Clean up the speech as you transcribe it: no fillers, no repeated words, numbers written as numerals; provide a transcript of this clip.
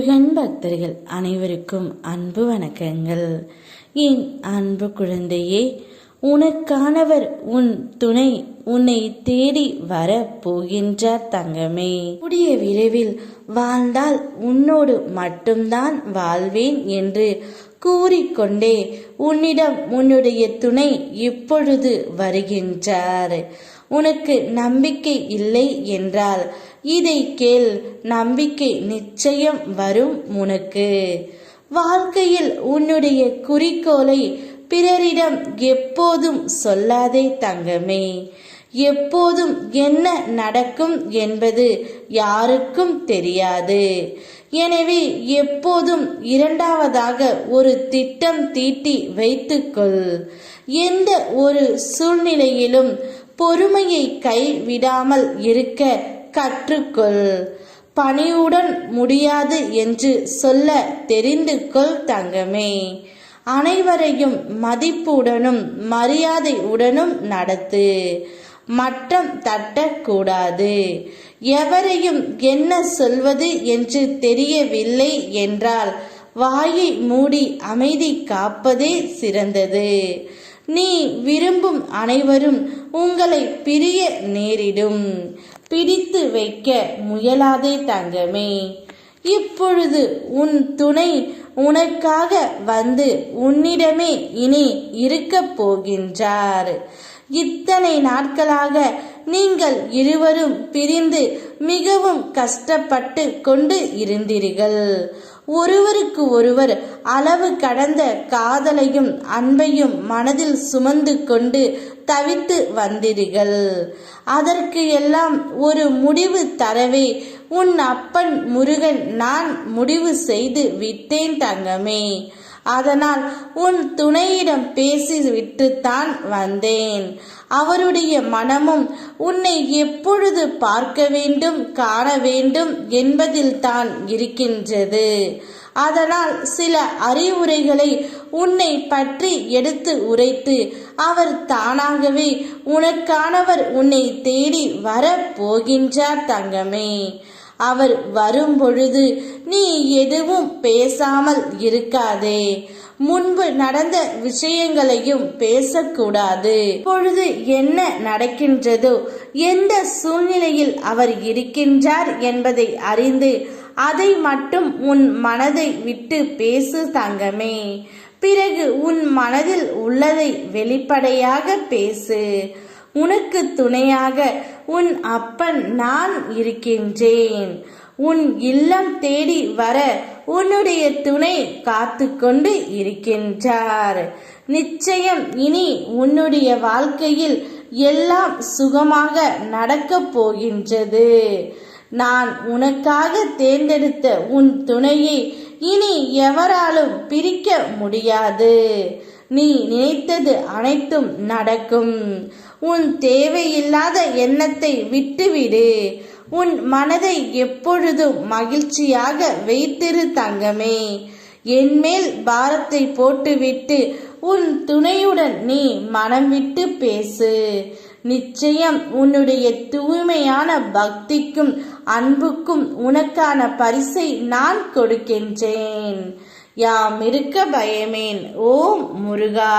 முருகன் பக்தர்கள் அனைவருக்கும் அன்பு வணக்கங்கள். என் அன்பு குழந்தையே, உனக்கானவர் உன் துணை உன்னை தேடி வர போகின்றார் தங்கமே. கூடிய விரைவில் வாழ்ந்தால் உன்னோடு மட்டும்தான் வாழ்வேன் என்று கூறிக்கொண்டே உன்னிடம் உன்னுடைய துணை இப்பொழுது வருகின்றார். உனக்கு நம்பிக்கை இல்லை என்றால் இதை கேள், நம்பிக்கை நிச்சயம் வரும் உனக்கு. வாழ்க்கையில் உன்னுடைய குறிக்கோளை பிறரிடம் எப்போதும் சொல்லாதே தங்கமே. எப்போதும் என்ன நடக்கும் என்பது யாருக்கும் தெரியாது. எனவே எப்போதும் இரண்டாவதாக ஒரு திட்டம் தீட்டி வைத்துக்கொள். எந்த ஒரு சூழ்நிலையிலும் பொறுமையை கைவிடாமல் இருக்க கற்றுக்கொள். பணிவுடன் முடியாது என்று சொல்ல தெரிந்து கொள் தங்கமே. அனைவரையும் மதிப்புடனும் மரியாதையுடனும் நடத்து. மட்டம் தட்டக்கூடாது. எவரையும் என்ன சொல்வது என்று தெரியவில்லை என்றால் வாயை மூடி அமைதி காப்பதே சிறந்தது. நீ விரும்பும் அனைவரும் உங்களை பிரிய நேரிடும். பிடித்து வைக்க முயலாதே தங்கமே. இப்பொழுது உன் துணை உனக்காக வந்து உன்னிடமே இனி இருக்க போகின்றார். இத்தனை நாட்களாக நீங்கள் இருவரும் பிரிந்து மிகவும் கஷ்டப்பட்டு கொண்டு இருந்தீர்கள். ஒருவருக்கு ஒருவர் அளவு கடந்த காதலையும் அன்பையும் மனதில் சுமந்து கொண்டு தவித்து வந்தீர்கள். அதற்கு எல்லாம் ஒரு முடிவு தரவே உன் அப்பன் முருகன் நான் முடிவு செய்து விட்டேன் தங்கமே. அதனால் உன் துணையிடம் பேசிவிட்டுத்தான் வந்தேன். அவருடைய மனமும் உன்னை எப்பொழுது பார்க்க வேண்டும் காண வேண்டும் என்பதில் தான் இருக்கின்றது. அதனால் சில அறிவுரைகளை உன்னை பற்றி எடுத்து உரைத்து அவர் தானாகவே உனக்கானவர் உன்னை தேடி வர போகின்றார் தங்கமே. அவர் வரும் பொழுது நீ எதுவும் பேசாமல் இருக்காதே. முன்பு நடந்த விஷயங்களையும் பேசக்கூடாது. இப்பொழுது என்ன நடக்கின்றதோ, எந்த சூழ்நிலையில் அவர் இருக்கின்றார் என்பதை அறிந்து அதை மட்டும் உன் மனதை விட்டு பேசு தங்கமே. பிறகு உன் மனதில் உள்ளதை வெளிப்படையாக பேசு. உனக்கு துணையாக உன் அப்பன் நான் இருக்கின்றேன். உன் இல்லம் தேடி வர உன்னுடைய துணை காத்து கொண்டு இருக்கின்றார். நிச்சயம் இனி உன்னுடைய வாழ்க்கையில் எல்லாம் சுகமாக நடக்கப் போகின்றது. நான் உனக்காக தேர்ந்தெடுத்த உன் துணையை இனி எவராலும் பிரிக்க முடியாது. நீ நினைத்தது அனைத்தும் நடக்கும். உன் தேவையில்லாத எண்ணத்தை விட்டுவிடு. உன் மனதை எப்பொழுதும் மகிழ்ச்சியாக வைத்திரு தங்கமே. என்மேல் பாரத்தை போட்டுவிட்டு உன் துணையுடன் நீ மனம் விட்டு பேசு. நிச்சயம் உன்னுடைய தூய்மையான பக்திக்கும் அன்புக்கும் உனக்கான பரிசை நான் கொடுக்கின்றேன். யாம் இருக்க பயமேன். ஓம் முருகா.